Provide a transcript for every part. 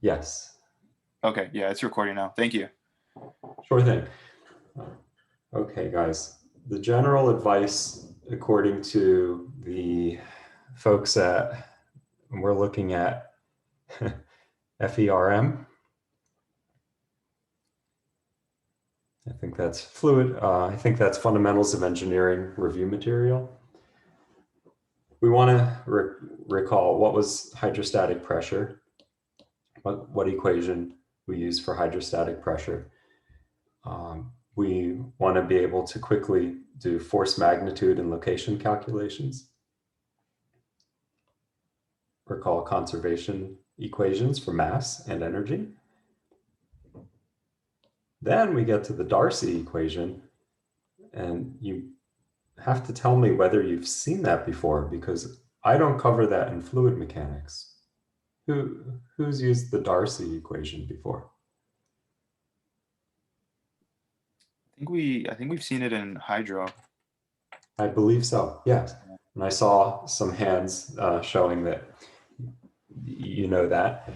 Yes. Okay, yeah, it's recording now. Thank you. Sure thing. Okay, guys. The general advice, according to the folks at, we're looking at FERM. I think that's fluid. I think that's Fundamentals of Engineering review material. We want to recall what was hydrostatic pressure, what equation we use for hydrostatic pressure. We want to be able to quickly do force magnitude and location calculations. Recall conservation equations for mass and energy. Then we get to the Darcy equation, and you have to tell me whether you've seen that before, because I don't cover that in fluid mechanics. Who's used the Darcy equation before? I think we've seen it in hydro. I believe so, yes. And I saw some hands showing that you know that.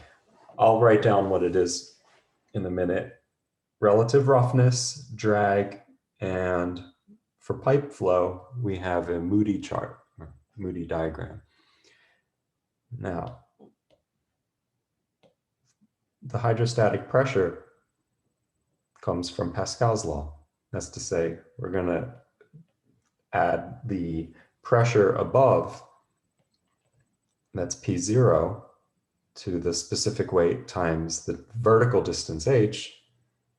I'll write down what it is in a minute. Relative roughness, drag, and for pipe flow, we have a Moody chart, or Moody diagram. Now, the hydrostatic pressure comes from Pascal's law. That's to say, we're going to add the pressure above, that's P0, to the specific weight times the vertical distance h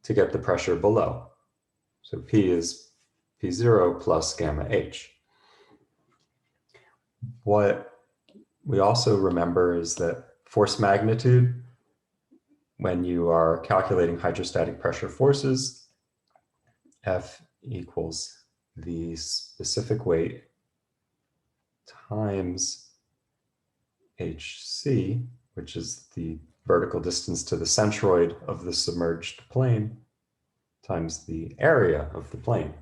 to get the pressure below. So P is P0 plus gamma h. What we also remember is that force magnitude, when you are calculating hydrostatic pressure forces, F equals the specific weight times HC, which is the vertical distance to the centroid of the submerged plane, times the area of the plane.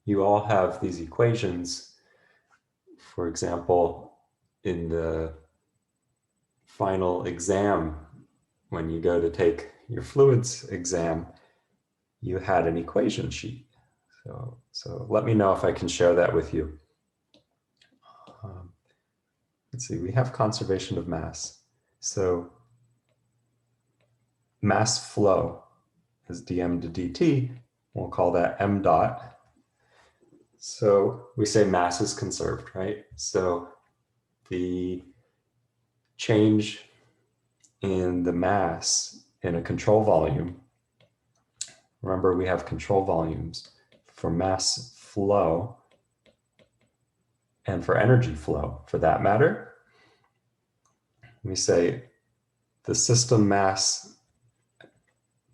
You all have these equations. For example, in the final exam, when you go to take your fluids exam, you had an equation sheet. So let me know if I can share that with you. Let's see, we have conservation of mass. So mass flow is dm to dt. We'll call that m dot. So we say mass is conserved, right? So the change in the mass in a control volume, remember we have control volumes for mass flow and for energy flow, for that matter. We say the system mass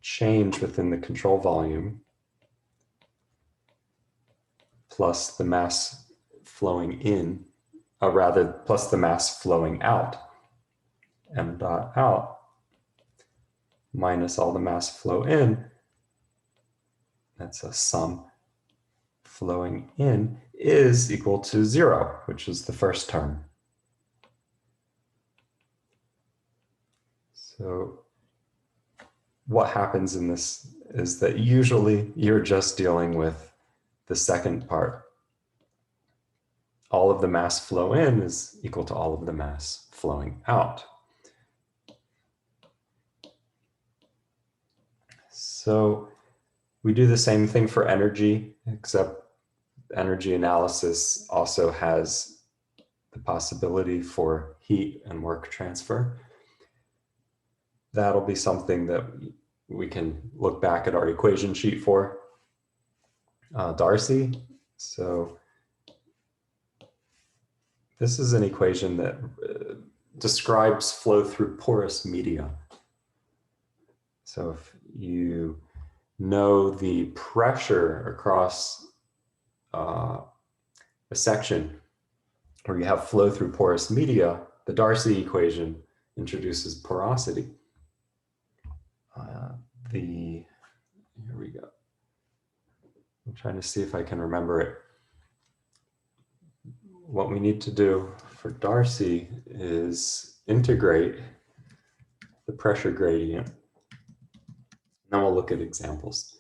change within the control volume plus the mass flowing in, plus the mass flowing out, m dot out, minus all the mass flow in, that's a sum, flowing in is equal to 0, which is the first term. So what happens in this is that usually you're just dealing with the second part. All of the mass flow in is equal to all of the mass flowing out. So we do the same thing for energy, except energy analysis also has the possibility for heat and work transfer. That'll be something that we can look back at our equation sheet for. Darcy, so this is an equation that describes flow through porous media. So if you know the pressure across a section where you have flow through porous media, the Darcy equation introduces porosity. Here we go. I'm trying to see if I can remember it. What we need to do for Darcy is integrate the pressure gradient. Then we'll look at examples.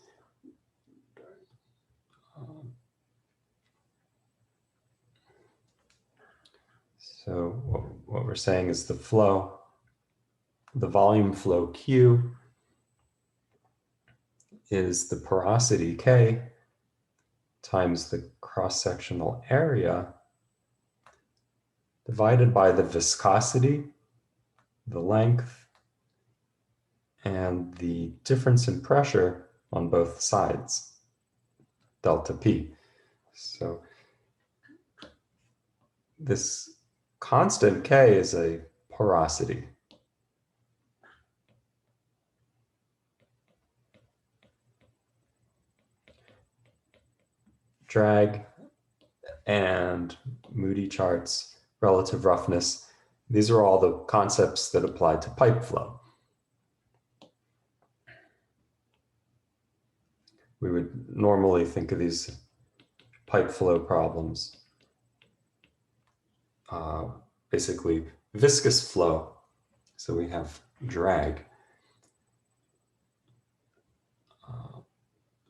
So what we're saying is the flow, the volume flow Q is the porosity K times the cross-sectional area divided by the viscosity, the length, and the difference in pressure on both sides, delta P. So this constant K is a porosity. Drag and Moody charts, relative roughness. These are all the concepts that apply to pipe flow. We would normally think of these pipe flow problems, basically viscous flow. So we have drag.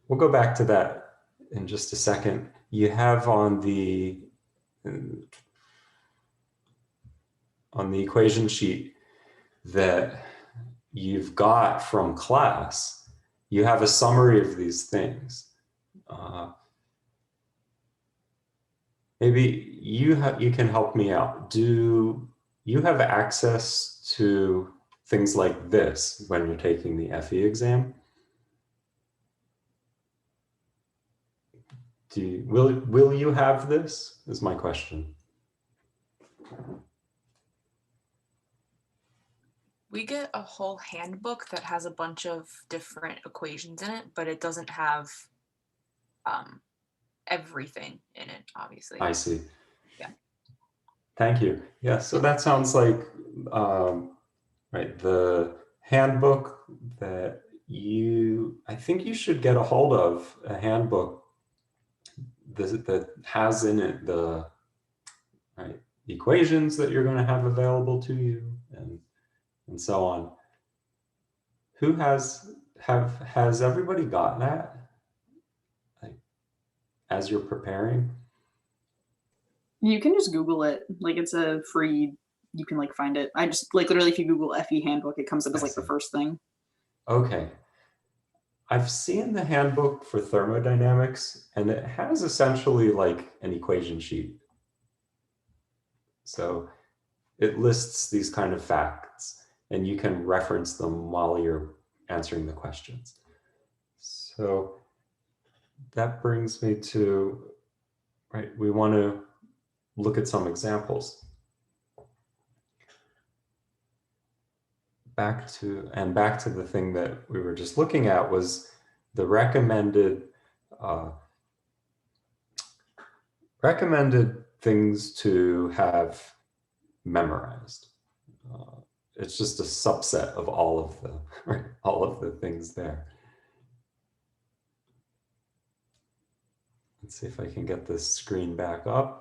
We'll go back to that in just a second. You have on the equation sheet that you've got from class, you have a summary of these things. Maybe you can help me out. Do you have access to things like this when you're taking the FE exam? Will you have this, is my question. We get a whole handbook that has a bunch of different equations in it, but it doesn't have everything in it, obviously. I see. Yeah. Thank you. Yeah, so that sounds like, right, the handbook that I think you should get a hold of, a handbook that has in it the right equations that you're going to have available to you and so on. Who has everybody got that, like, as you're preparing? You can just Google it. Like, it's a free, you can like find it. I just like literally if you Google FE handbook, it comes up as like the first thing. Okay. I've seen the handbook for thermodynamics, and it has essentially like an equation sheet. So it lists these kind of facts, and you can reference them while you're answering the questions. So that brings me to, right, we want to look at some examples. Back to the thing that we were just looking at was the recommended things to have memorized. It's just a subset of all of the all of the things there. Let's see if I can get this screen back up.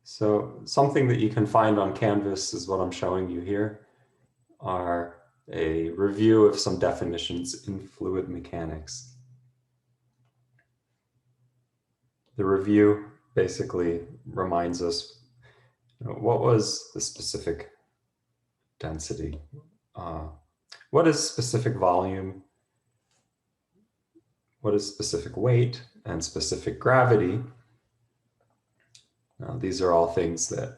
So something that you can find on Canvas is what I'm showing you here, are a review of some definitions in fluid mechanics. The review basically reminds us, what was the specific density? What is specific volume? What is specific weight and specific gravity? These are all things that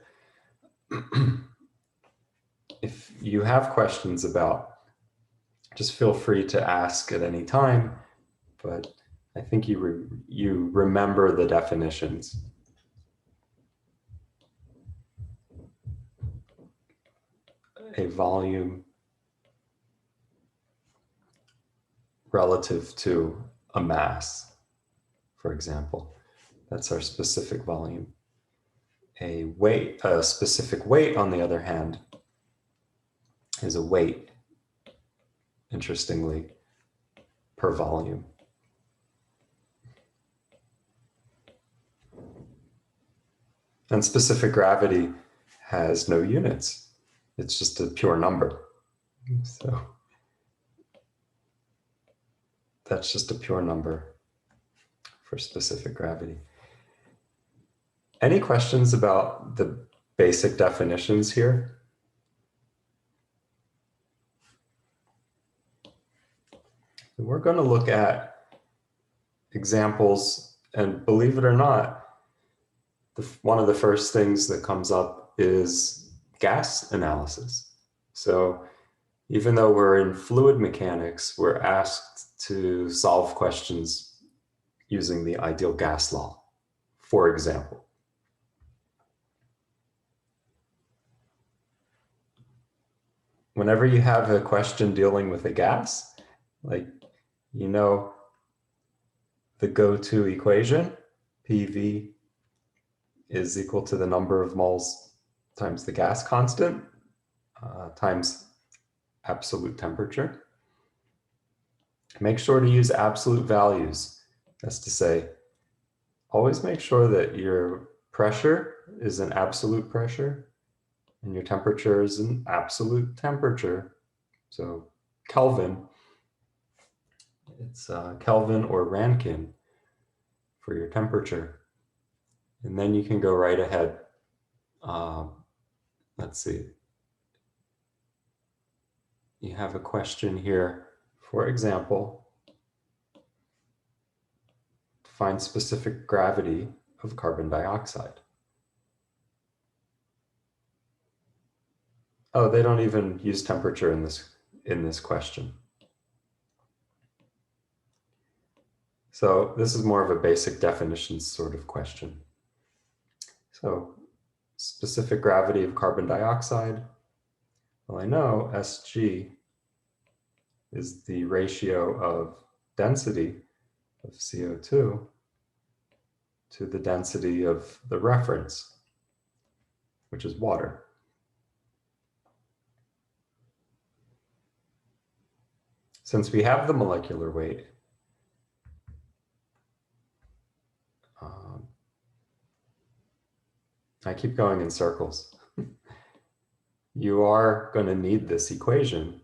if you have questions about, just feel free to ask at any time, but I think you remember the definitions. A volume relative to a mass, for example, that's our specific volume. A specific weight, on the other hand, is a weight, interestingly, per volume. And specific gravity has no units. It's just a pure number. So that's just a pure number for specific gravity. Any questions about the basic definitions here? We're going to look at examples, and believe it or not, one of the first things that comes up is gas analysis. So even though we're in fluid mechanics, we're asked to solve questions using the ideal gas law, for example. Whenever you have a question dealing with a gas, like, you know, the go-to equation, PV is equal to the number of moles times the gas constant times absolute temperature. Make sure to use absolute values. That's to say, always make sure that your pressure is an absolute pressure and your temperature is an absolute temperature. So Kelvin, it's Kelvin or Rankine for your temperature. And then you can go right ahead. Let's see. You have a question here, for example, find specific gravity of carbon dioxide. Oh, they don't even use temperature in this question. So this is more of a basic definitions sort of question. So specific gravity of carbon dioxide. Well, I know Sg is the ratio of density of CO2 to the density of the reference, which is water. Since we have the molecular weight, I keep going in circles. You are going to need this equation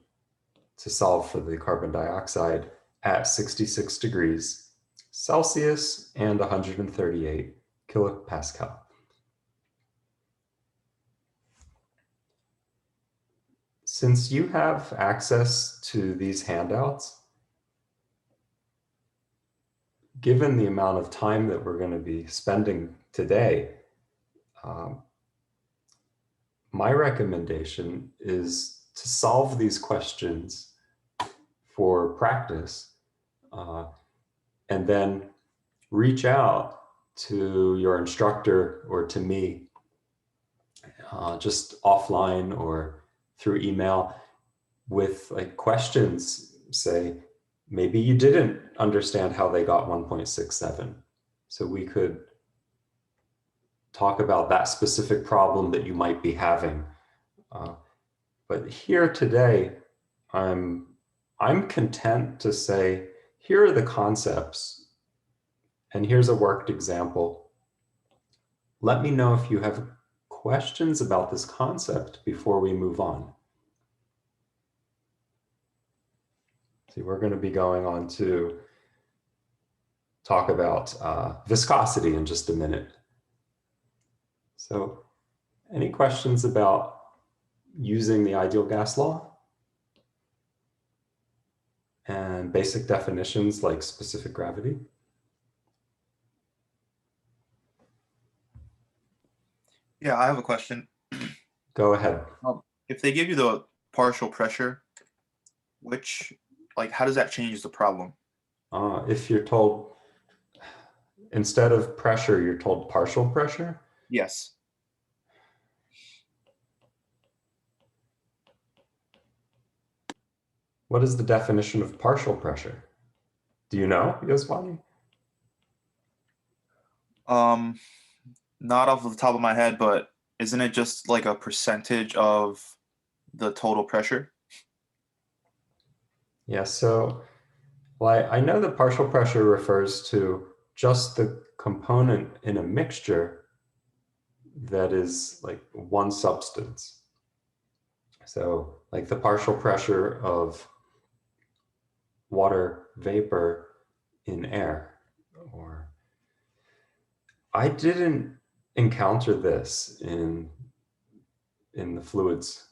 to solve for the carbon dioxide at 66 degrees Celsius and 138 kilopascal. Since you have access to these handouts, given the amount of time that we're going to be spending today, my recommendation is to solve these questions for practice and then reach out to your instructor or to me just offline or through email with like questions. Say, maybe you didn't understand how they got 1.67. So we could talk about that specific problem that you might be having. But here today, I'm content to say, here are the concepts, and here's a worked example. Let me know if you have questions about this concept before we move on. See, we're going to be going on to talk about viscosity in just a minute. So, any questions about using the ideal gas law and basic definitions like specific gravity? Yeah, I have a question. Go ahead. If they give you the partial pressure, how does that change the problem? If you're told, instead of pressure, you're told partial pressure? Yes. What is the definition of partial pressure? Do you know, Yozvany? Not off the top of my head, but isn't it just like a percentage of the total pressure? Yeah, so well, I know the partial pressure refers to just the component in a mixture that is like one substance. So like the partial pressure of water vapor in air. Or I didn't encounter this in the fluids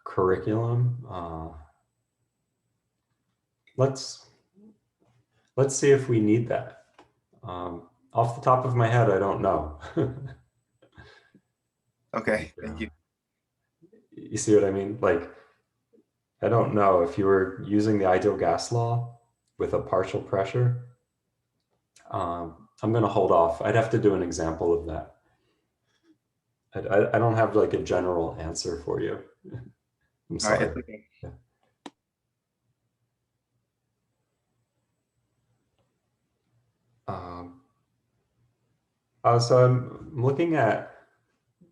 curriculum. Let's see if we need that. Off the top of my head, I don't know. Okay, thank you. You see what I mean? Like, I don't know if you were using the ideal gas law with a partial pressure. I'm going to hold off. I'd have to do an example of that. I don't have like a general answer for you. I'm All sorry. right, it's okay. Yeah. So I'm looking at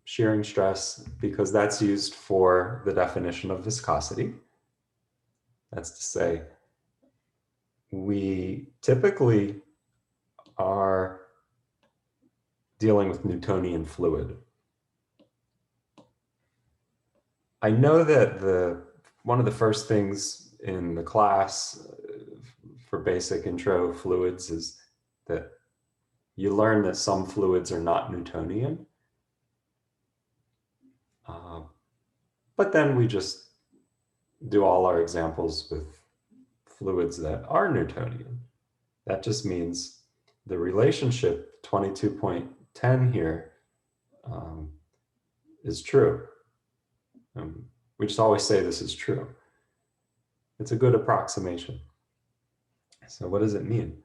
shearing stress because that's used for the definition of viscosity. That's to say, we typically are dealing with Newtonian fluid. I know that one of the first things in the class for basic intro fluids is that you learn that some fluids are not Newtonian. But then we just do all our examples with fluids that are Newtonian. That just means the relationship 22.10 here is true. We just always say this is true. It's a good approximation. So what does it mean?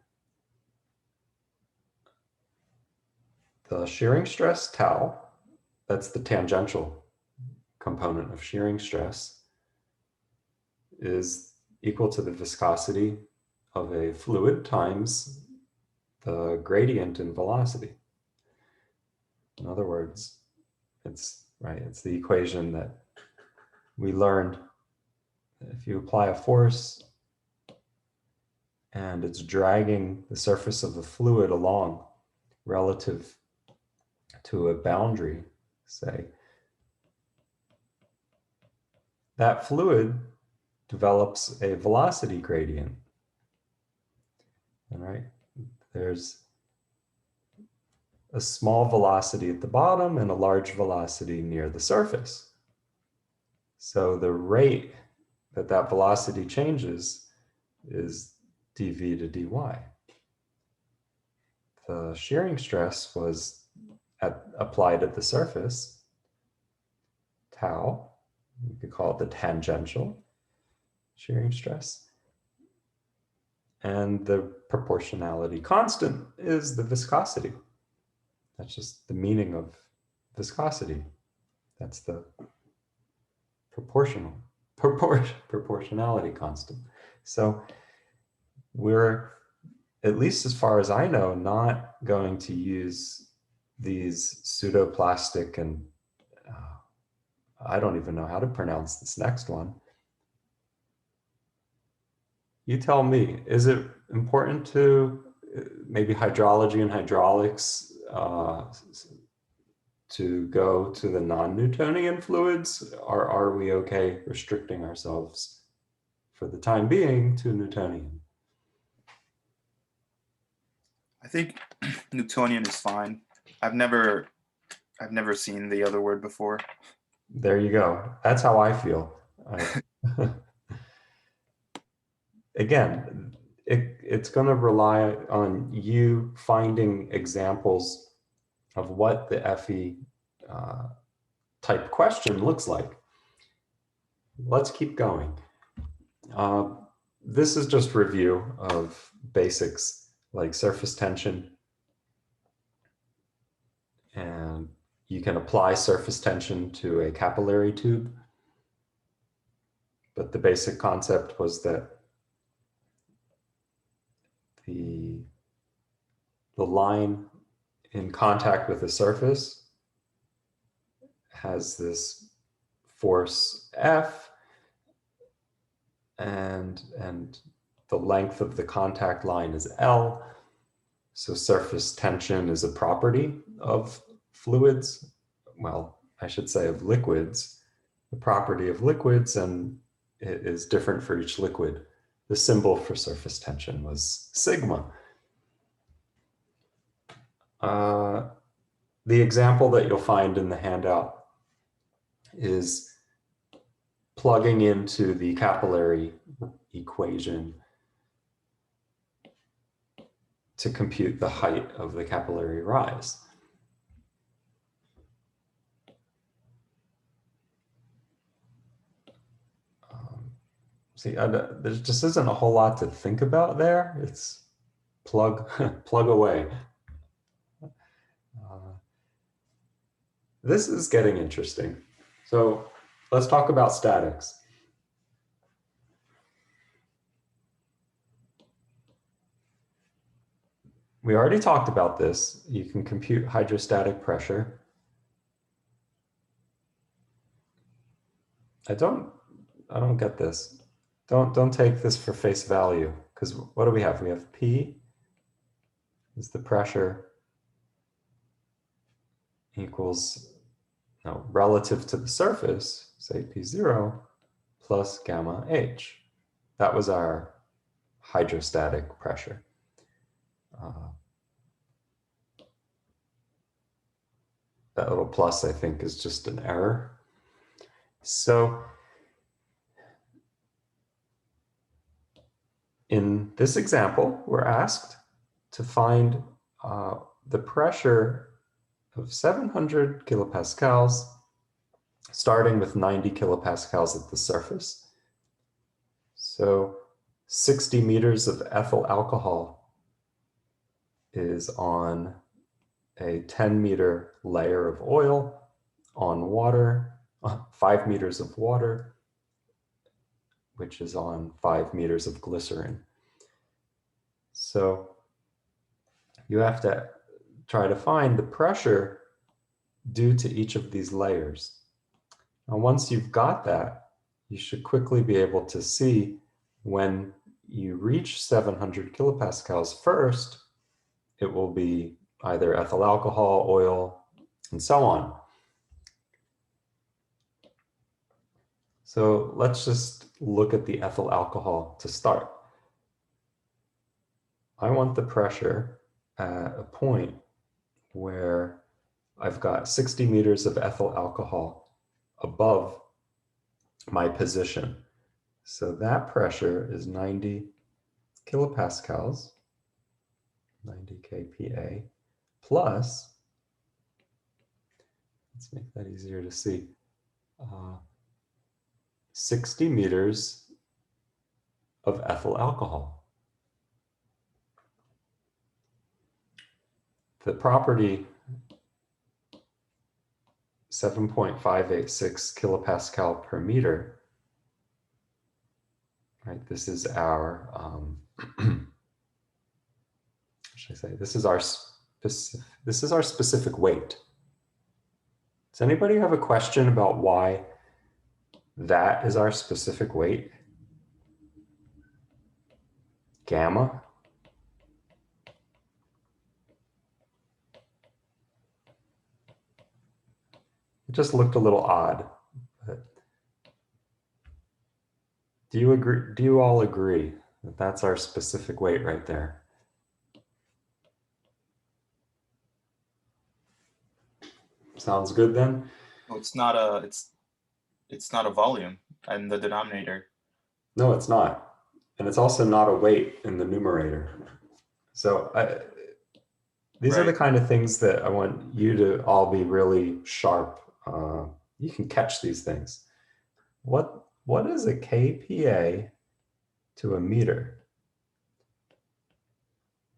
The shearing stress tau, that's the tangential component of shearing stress, is equal to the viscosity of a fluid times the gradient in velocity. In other words, it's the equation that we learned. If you apply a force and it's dragging the surface of the fluid along relative to a boundary, say, that fluid develops a velocity gradient. All right, there's a small velocity at the bottom and a large velocity near the surface. So the rate that velocity changes is dV to dy. The shearing stress was applied at the surface, tau, you could call it the tangential shearing stress. And the proportionality constant is the viscosity. That's just the meaning of viscosity. That's the proportionality constant. So we're, at least as far as I know, not going to use these pseudoplastic and I don't even know how to pronounce this next one. You tell me, is it important to maybe hydrology and hydraulics to go to the non-Newtonian fluids, or are we okay restricting ourselves for the time being to Newtonian? I think Newtonian is fine. I've never seen the other word before. There you go. That's how I feel. Again, it's going to rely on you finding examples of what the FE type question looks like. Let's keep going. This is just review of basics like surface tension. And you can apply surface tension to a capillary tube. But the basic concept was that the line in contact with the surface has this force F, and the length of the contact line is L. So surface tension is a property of fluids. Well, I should say of liquids. The property of liquids, and it is different for each liquid. The symbol for surface tension was sigma. The example that you'll find in the handout is plugging into the capillary equation to compute the height of the capillary rise. See, there just isn't a whole lot to think about there. It's plug away. This is getting interesting. So let's talk about statics. We already talked about this. You can compute hydrostatic pressure. I don't get this. Don't take this for face value, because what do we have? We have P is the pressure equals, no, relative to the surface, say P0 plus gamma H. That was our hydrostatic pressure. That little plus, I think, is just an error. So in this example, we're asked to find the pressure of 700 kilopascals, starting with 90 kilopascals at the surface. So 60 meters of ethyl alcohol is on a 10-meter layer of oil on water, 5 meters of water, which is on 5 meters of glycerin. So you have to try to find the pressure due to each of these layers. Now, once you've got that, you should quickly be able to see when you reach 700 kilopascals first, it will be either ethyl alcohol, oil, and so on. So let's just look at the ethyl alcohol to start. I want the pressure at a point where I've got 60 meters of ethyl alcohol above my position. So that pressure is 90 kilopascals, 90 kPa, plus, let's make that easier to see, 60 meters of ethyl alcohol. The property 7.586 kilopascal per meter, right? This is our, should I say, this is our specific weight. Does anybody have a question about why that is our specific weight? Gamma? It just looked a little odd. But do you agree? Do you all agree that that's our specific weight right there? Sounds good then? Well, it's not a volume in the denominator. No, it's not. And it's also not a weight in the numerator. So these are the kind of things that I want you to all be really sharp. You can catch these things. What is a kPa to a meter?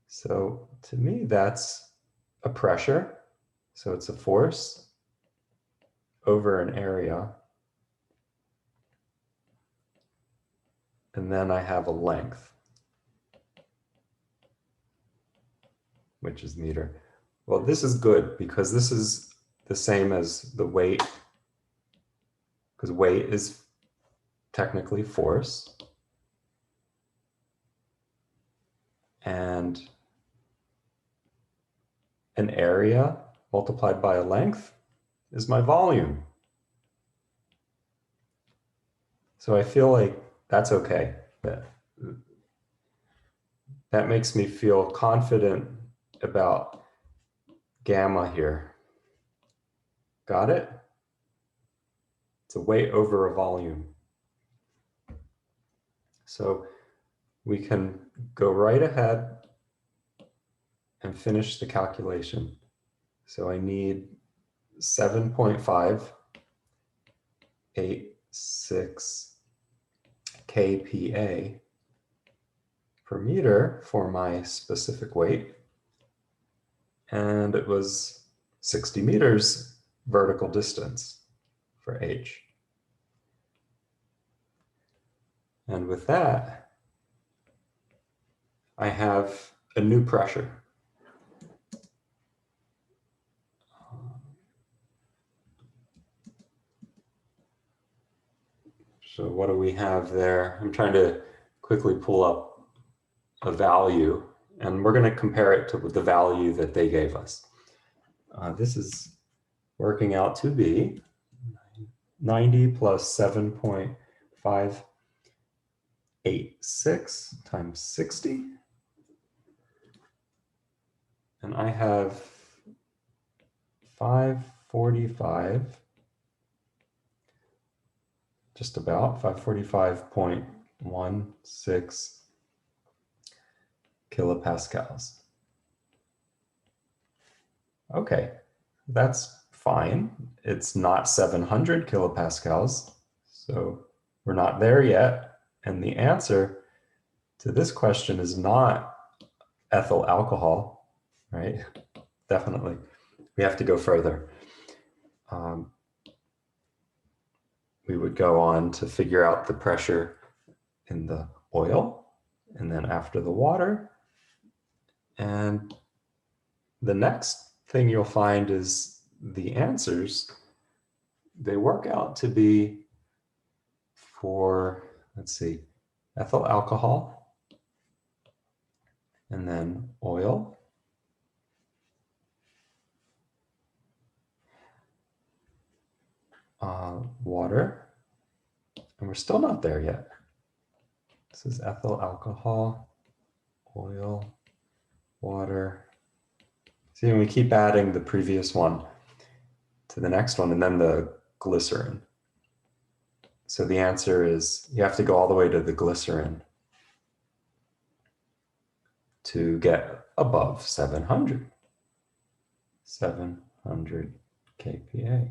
So to me, that's a pressure. So it's a force over an area. And then I have a length, which is meter. Well, this is good because this is the same as the weight, because weight is technically force. And an area multiplied by a length is my volume. So I feel like that's okay. That makes me feel confident about gamma here. Got it? It's a weight over a volume. So we can go right ahead and finish the calculation. So I need 7.586 kPa per meter for my specific weight. And it was 60 meters vertical distance for h. And with that, I have a new pressure. So what do we have there? I'm trying to quickly pull up a value, and we're going to compare it to the value that they gave us. This is working out to be 90 plus 7.586 times 60. And I have 545, just about 545.16 kilopascals. Okay, that's fine. It's not 700 kilopascals, so we're not there yet. And the answer to this question is not ethyl alcohol, right? Definitely. We have to go further. We would go on to figure out the pressure in the oil, and then after the water. And the next thing you'll find is the answers, they work out to be for, let's see, ethyl alcohol, and then oil, water, and we're still not there yet. This is ethyl alcohol, oil, water. See, and we keep adding the previous one to the next one, and then the glycerin. So the answer is you have to go all the way to the glycerin to get above 700 kPa.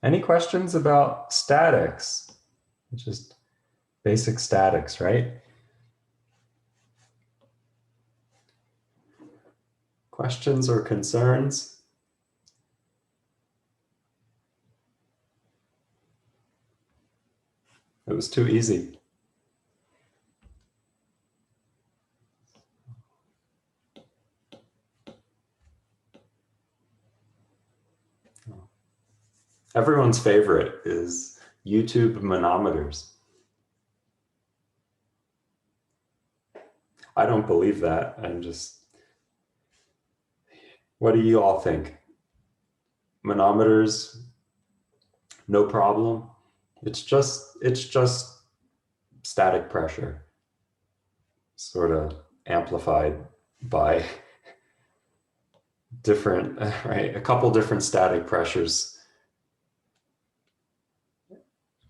Any questions about statics? It's just basic statics, right? Questions or concerns? It was too easy. Everyone's favorite is YouTube manometers. I don't believe that. What do you all think? Manometers, no problem. It's just static pressure, sort of amplified by different, right? A couple different static pressures.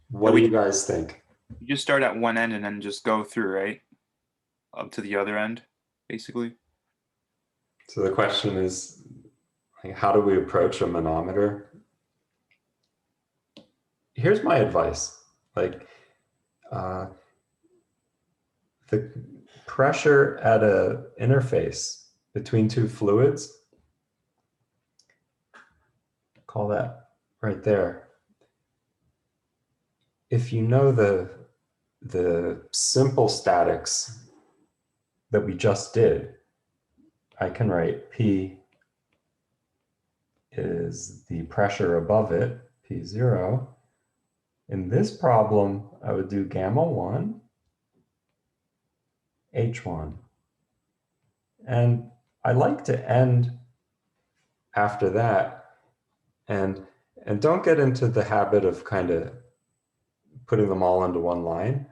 What do you guys think? You just start at one end and then just go through, right? Up to the other end, basically. So the question is, like, how do we approach a manometer? Here's my advice. Like, the pressure at an interface between two fluids, call that right there. If you know the simple statics that we just did, I can write P is the pressure above it, P0, in this problem, I would do gamma 1, H1. And I like to end after that. And don't get into the habit of kind of putting them all into one line,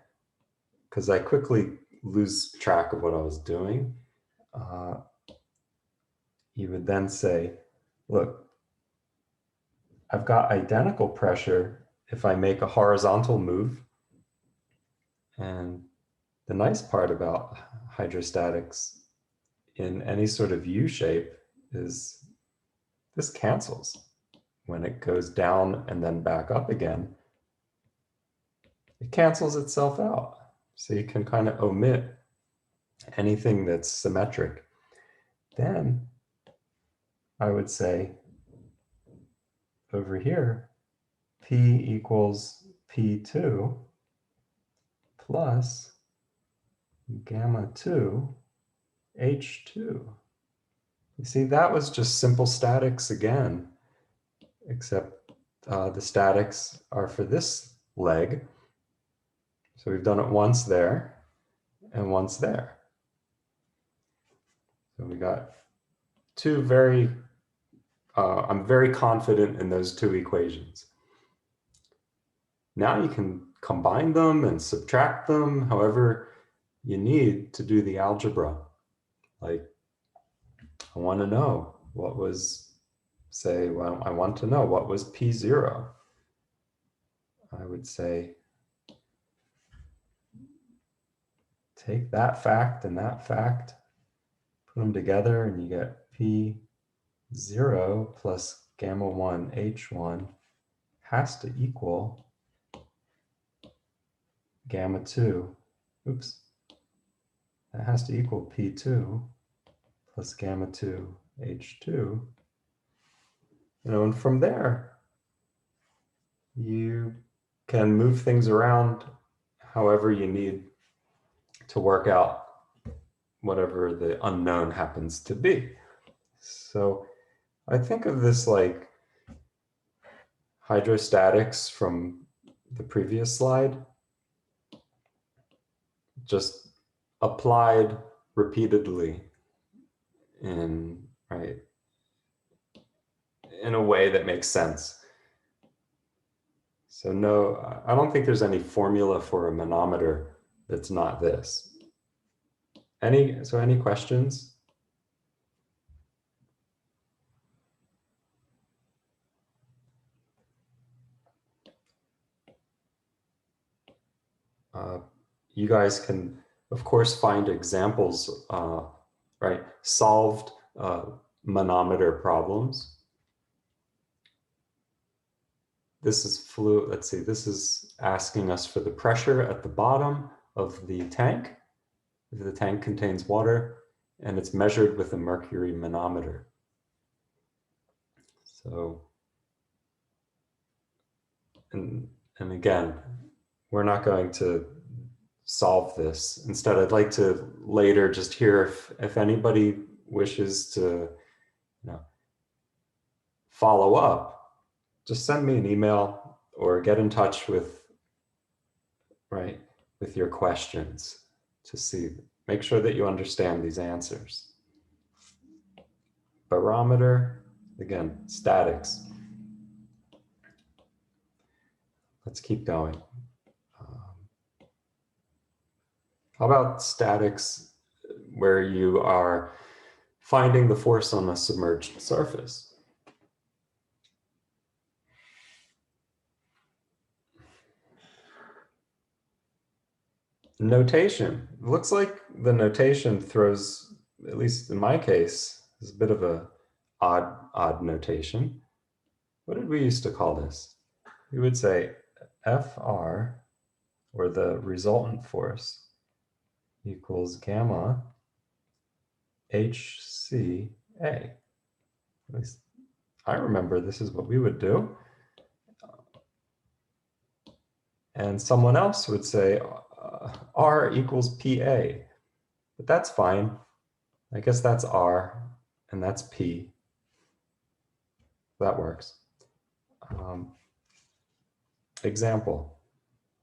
because I quickly lose track of what I was doing. You would then say, look, I've got identical pressure if I make a horizontal move. And the nice part about hydrostatics in any sort of U shape is this cancels. When it goes down and then back up again, it cancels itself out. So you can kind of omit anything that's symmetric. Then I would say over here, P equals P2 plus gamma 2 H2. You see, that was just simple statics again, except the statics are for this leg. So we've done it once there and once there. So we got two very, I'm very confident in those two equations. Now you can combine them and subtract them however you need to do the algebra. Like, I want to know what was, say, well, I want to know what was P0. I would say, take that fact and that fact, put them together, and you get P0 plus gamma 1 H1 has to equal gamma 2. Oops. That has to equal P2 plus gamma 2 H2. You know, and from there, you can move things around however you need to work out whatever the unknown happens to be. So I think of this like hydrostatics from the previous slide, just applied repeatedly in a way that makes sense. So no, I don't think there's any formula for a manometer that's not this. Any questions? You guys can, of course, find examples, right? Solved manometer problems. This is fluid, let's see, this is asking us for the pressure at the bottom of the tank. If the tank contains water, and it's measured with a mercury manometer. So, and again, we're not going to solve this. Instead, I'd like to later just hear if anybody wishes to, follow up, just send me an email or get in touch with your questions to make sure that you understand these answers. Barometer, again, statics. Let's keep going. How about statics where you are finding the force on a submerged surface? Notation. It looks like the notation throws, at least in my case, is a bit of a odd notation. What did we used to call this? We would say FR, or the resultant force, equals gamma HCA. At least I remember this is what we would do. And someone else would say R equals PA, but that's fine. I guess that's R and that's P. That works. example.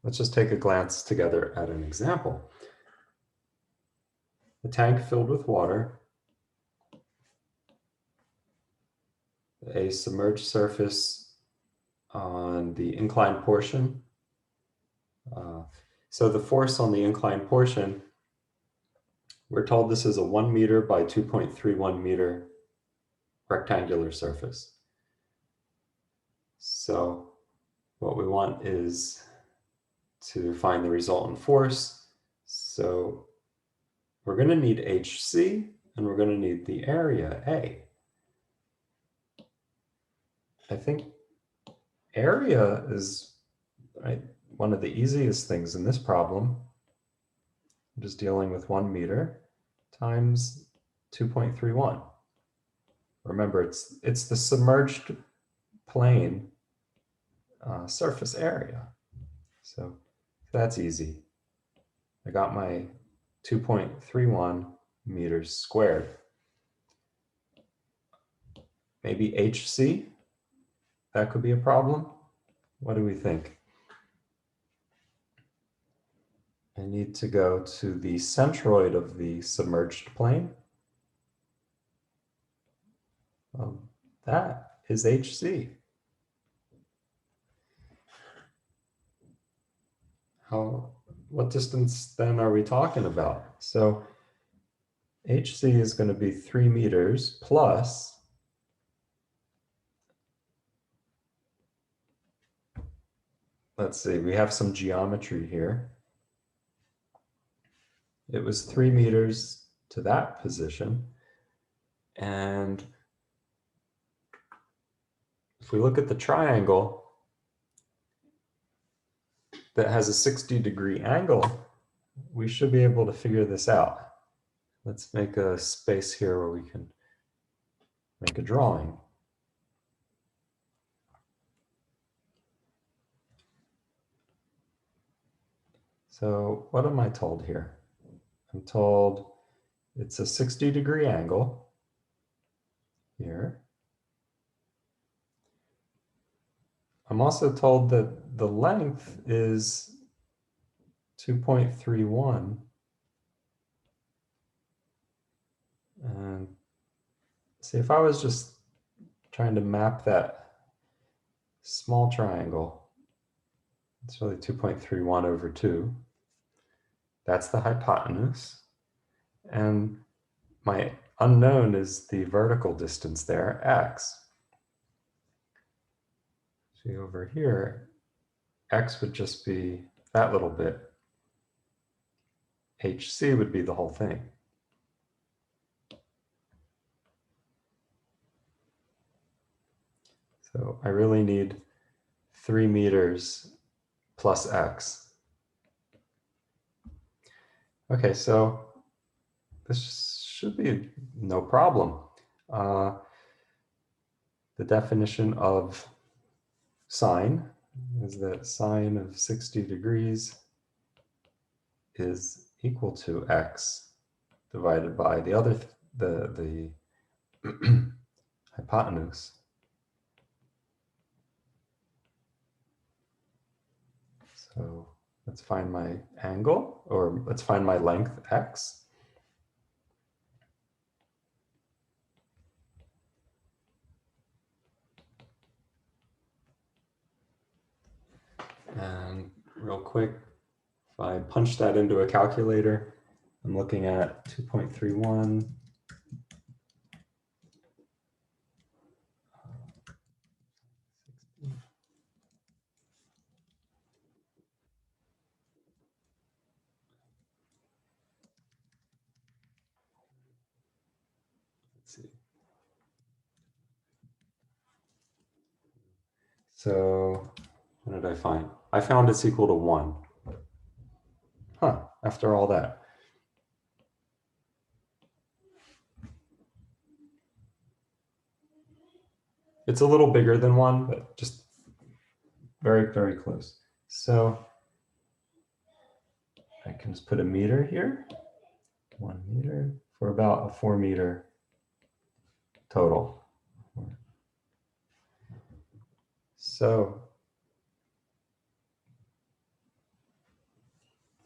Let's just take a glance together at an example. A tank filled with water, a submerged surface on the inclined portion. So the force on the inclined portion, we're told this is a 1 meter by 2.31 meter rectangular surface. So what we want is to find the resultant force. So we're going to need HC and we're going to need the area A. I think area is one of the easiest things in this problem. I'm just dealing with 1 meter times 2.31. Remember, it's the submerged plane surface area. So that's easy. I got my 2.31 meters squared. Maybe HC, that could be a problem. What do we think? I need to go to the centroid of the submerged plane. That is HC. What distance then are we talking about? So HC is going to be 3 meters plus let's see, we have some geometry here. It was 3 meters to that position. And if we look at the triangle that has a 60-degree angle, we should be able to figure this out. Let's make a space here where we can make a drawing. So what am I told here? I'm told it's a 60-degree angle here. I'm also told that the length is 2.31. And see, if I was just trying to map that small triangle, it's really 2.31 over 2. That's the hypotenuse. And my unknown is the vertical distance there, x. See over here, x would just be that little bit. HC would be the whole thing. So I really need 3 meters plus x. Okay, so this should be no problem. The definition of sine is that sine of 60 degrees is equal to x divided by the hypotenuse. So let's find my angle, or let's find my length x. And real quick, if I punch that into a calculator, I'm looking at 2.31 Let's see. So what did I find? I found it's equal to 1. Huh, after all that. It's a little bigger than 1, but just very, very close. So I can just put a meter here, 1 meter, for about a 4 meter total. So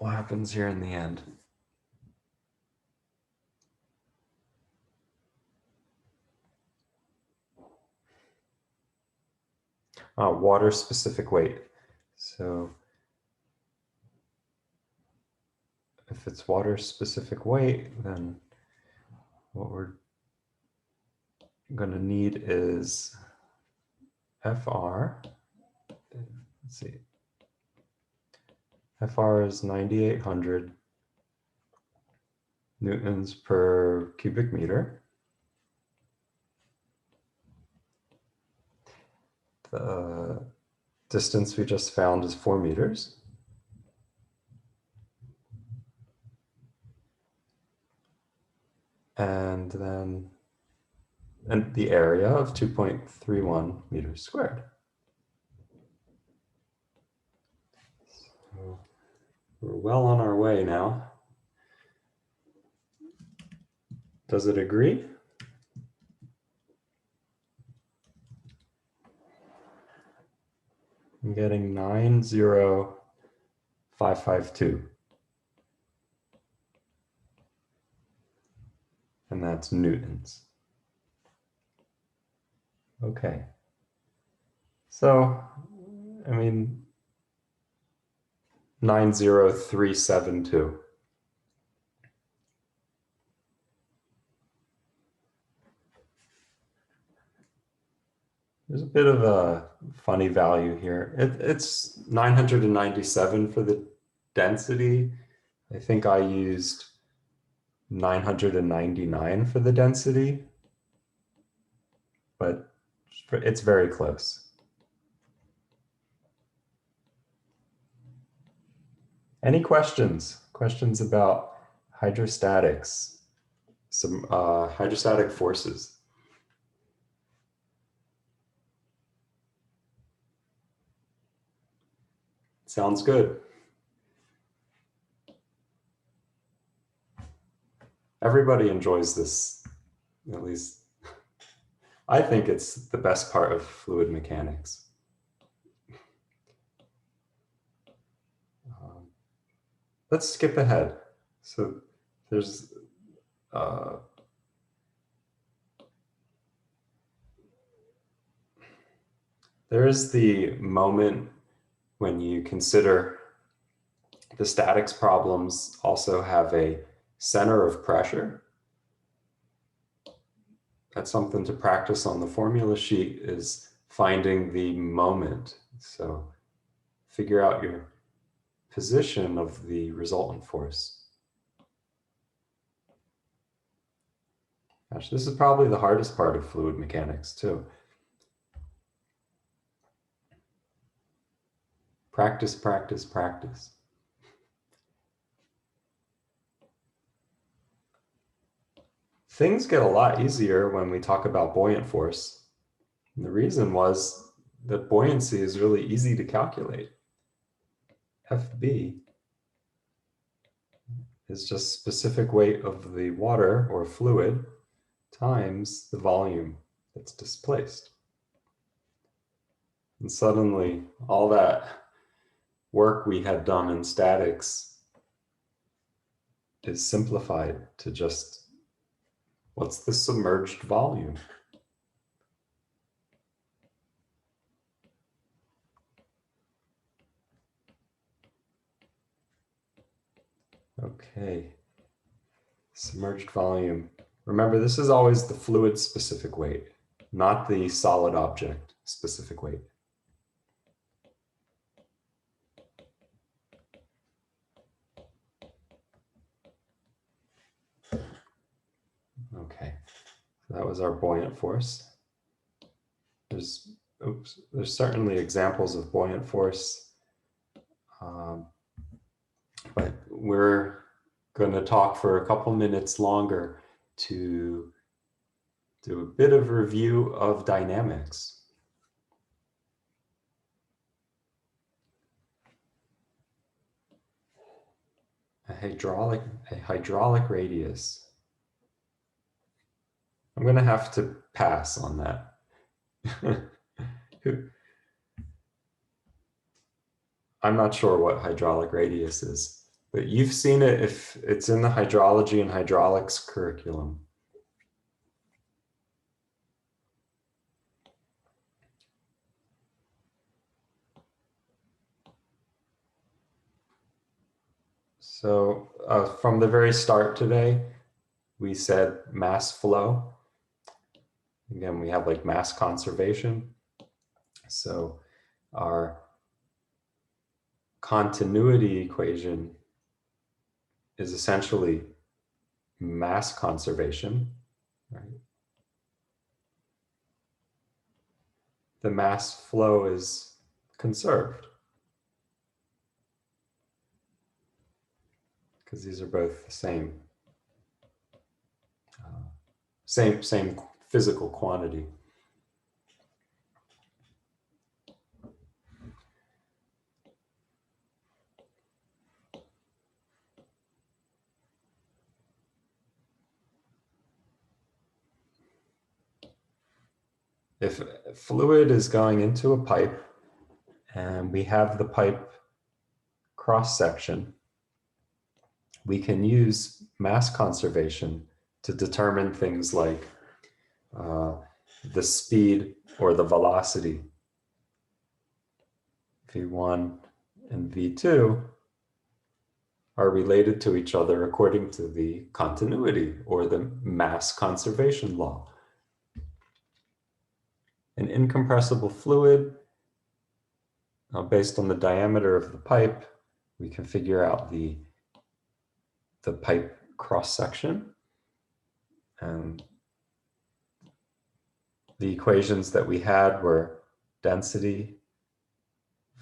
what happens here in the end? Water specific weight. So if it's water specific weight, then what we're going to need is FR. Let's see. FR is 9,800 newtons per cubic meter. The distance we just found is 4 meters. And then the area of 2.31 meters squared. So we're well on our way now. Does it agree? I'm getting 90552. And that's newtons. Okay. So, I mean, 90372. There's a bit of a funny value here. It's 997 for the density. I think I used 999 for the density, but it's very close. Any questions? Questions about hydrostatics, some hydrostatic forces? Sounds good. Everybody enjoys this, at least I think it's the best part of fluid mechanics. Let's skip ahead. So there's there is the moment when you consider the statics problems also have a center of pressure. That's something to practice on the formula sheet, is finding the moment. So figure out your position of the resultant force. Gosh, this is probably the hardest part of fluid mechanics too. Practice, practice, practice. Things get a lot easier when we talk about buoyant force. And the reason was that buoyancy is really easy to calculate. FB is just specific weight of the water or fluid times the volume that's displaced. And suddenly all that work we had done in statics is simplified to just, what's the submerged volume? Okay, submerged volume. Remember, this is always the fluid specific weight, not the solid object specific weight. Okay, so that was our buoyant force. There's certainly examples of buoyant force, but we're going to talk for a couple minutes longer to do a bit of review of dynamics. A hydraulic radius. I'm going to have to pass on that. I'm not sure what hydraulic radius is. but you've seen it if it's in the hydrology and hydraulics curriculum. So from the very start today, we said mass flow. Again, we have like mass conservation. So our continuity equation is essentially mass conservation, right? The mass flow is conserved because these are both the same physical quantity. If fluid is going into a pipe and we have the pipe cross section, we can use mass conservation to determine things like the speed or the velocity. V1 and V2 are related to each other according to the continuity or the mass conservation law. An incompressible fluid, based on the diameter of the pipe, we can figure out the pipe cross section. And the equations that we had were density,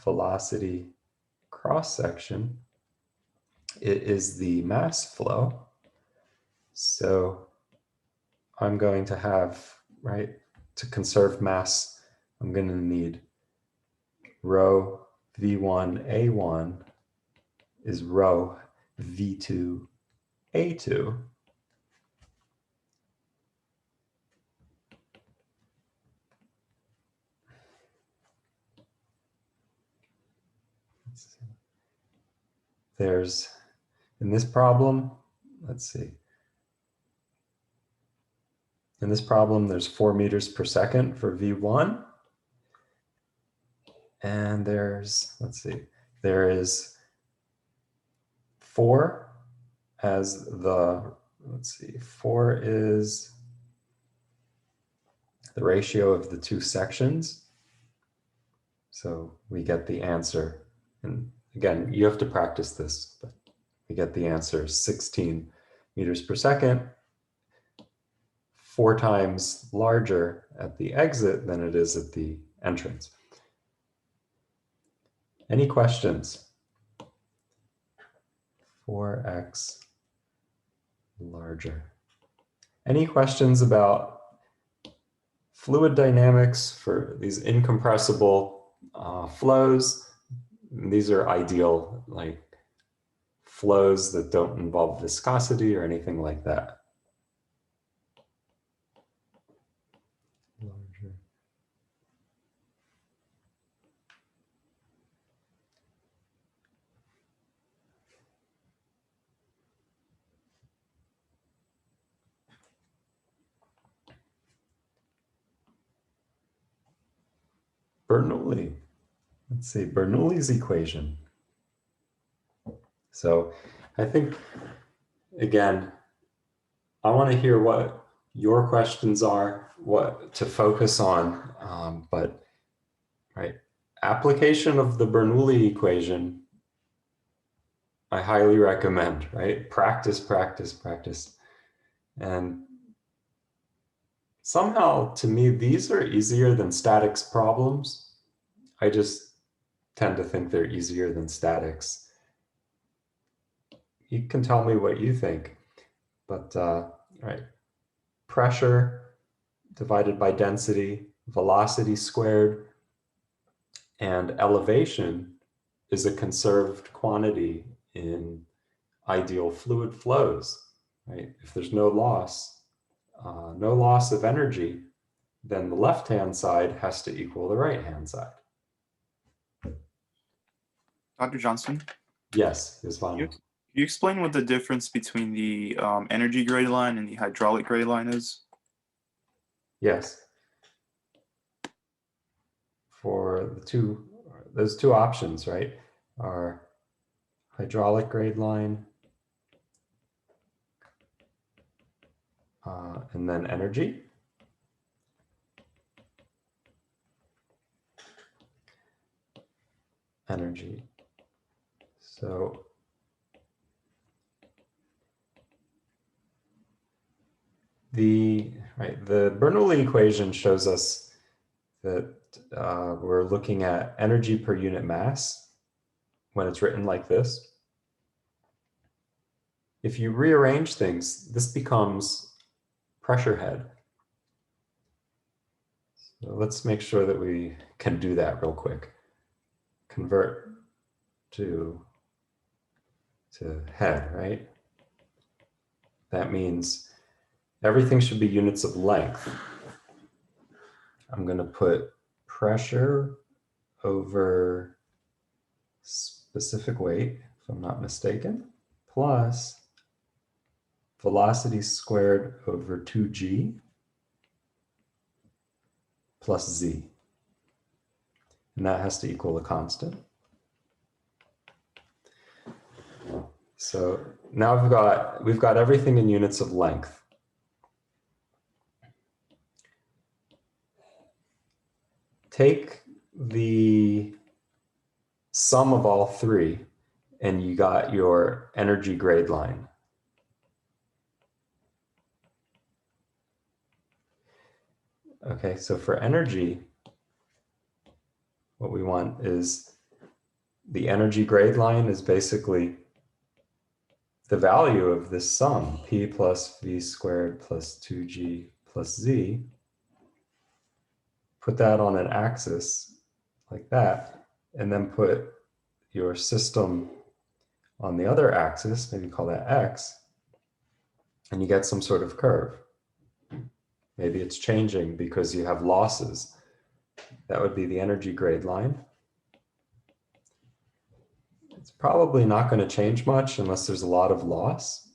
velocity, cross section. It is the mass flow. So I'm going to have, right, to conserve mass, I'm going to need rho V1A1 is rho V2A2. There's, in this problem, let's see. In this problem, there's 4 meters per second for V1. And there's, let's see, there is 4 as the, let's see, 4 is the ratio of the 2 sections. So we get the answer. And again, you have to practice this, but we get the answer 16 meters per second, 4 times larger at the exit than it is at the entrance. Any questions? 4x larger. Any questions about fluid dynamics for these incompressible flows? These are ideal, like flows that don't involve viscosity or anything like that. Larger. Bernoulli. Let's see, Bernoulli's equation. So I think, again, I want to hear what your questions are, what to focus on, but right, application of the Bernoulli equation, I highly recommend, right? Practice, practice, practice. And somehow, to me, these are easier than statics problems. I just tend to think they're easier than statics. You can tell me what you think, but right, pressure divided by density, velocity squared, and elevation is a conserved quantity in ideal fluid flows, right? If there's no loss of energy, then the left-hand side has to equal the right-hand side. Dr. Johnston? Yes, Yozvany. you explain what the difference between the energy grade line and the hydraulic grade line is? Yes. For those two options, right, are hydraulic grade line and then energy. Energy. So the Bernoulli equation shows us that we're looking at energy per unit mass when it's written like this. If you rearrange things, this becomes pressure head. So let's make sure that we can do that real quick. Convert to head, right? That means everything should be units of length. I'm going to put pressure over specific weight, if I'm not mistaken, plus velocity squared over 2g plus z. And that has to equal a constant. So now we've got everything in units of length. Take the sum of all three and you got your energy grade line. Okay, so for energy, what we want is the energy grade line is basically the value of this sum, P plus V squared plus 2G plus Z. Put that on an axis like that, and then put your system on the other axis, maybe call that X, and you get some sort of curve. Maybe it's changing because you have losses. That would be the energy grade line. It's probably not going to change much unless there's a lot of loss.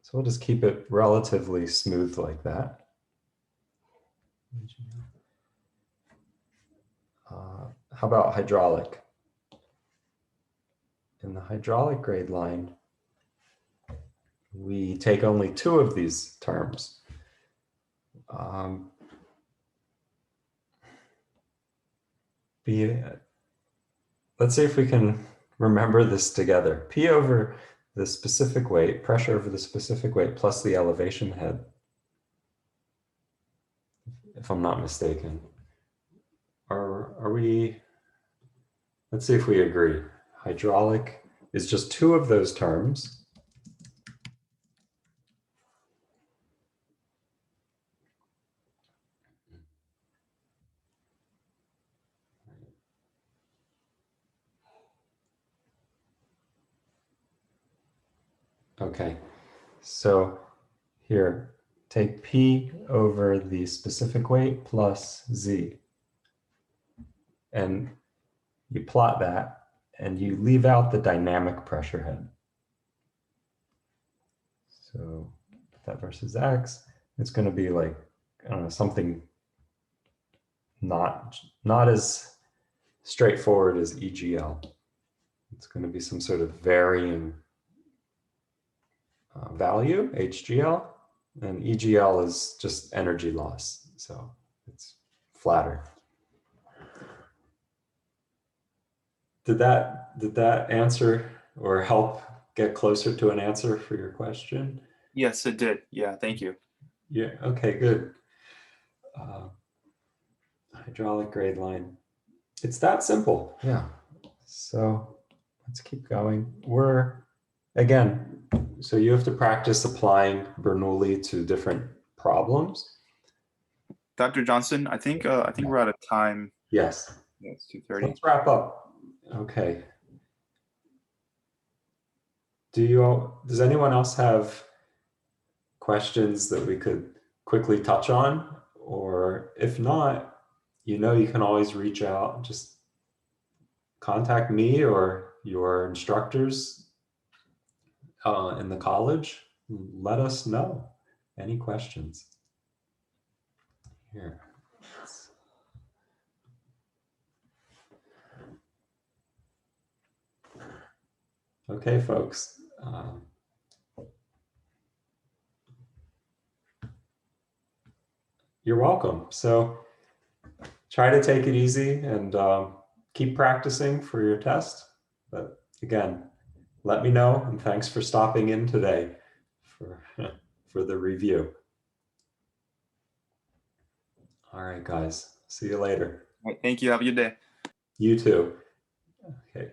So we'll just keep it relatively smooth like that. How about hydraulic? In the hydraulic grade line, we take only two of these terms. Let's see if we can remember this together. P over the specific weight, pressure over the specific weight, plus the elevation head, if I'm not mistaken. Are we, let's see if we agree. Hydraulic is just two of those terms. Okay, so here, take P over the specific weight plus Z. And you plot that and you leave out the dynamic pressure head. So that versus X, it's going to be like, I don't know, something not as straightforward as EGL. It's going to be some sort of varying value, HGL, and EGL is just energy loss. So it's flatter. Did that answer or help get closer to an answer for your question? Yes, it did. Yeah, thank you. Yeah, okay, good. Hydraulic grade line. It's that simple, yeah. So let's keep going. Again, so you have to practice applying Bernoulli to different problems. Dr. Johnston, I think we're out of time. Yes. Yeah, it's 2:30. Let's wrap up. Okay. Does anyone else have questions that we could quickly touch on? Or if not, you can always reach out, just contact me or your instructors in the college, let us know. Any questions? Here. Okay, folks. You're welcome. So try to take it easy and keep practicing for your test. But again, let me know, and thanks for stopping in today for, for the review. All right, guys. See you later. All right, thank you. Have a good day. You too. Okay.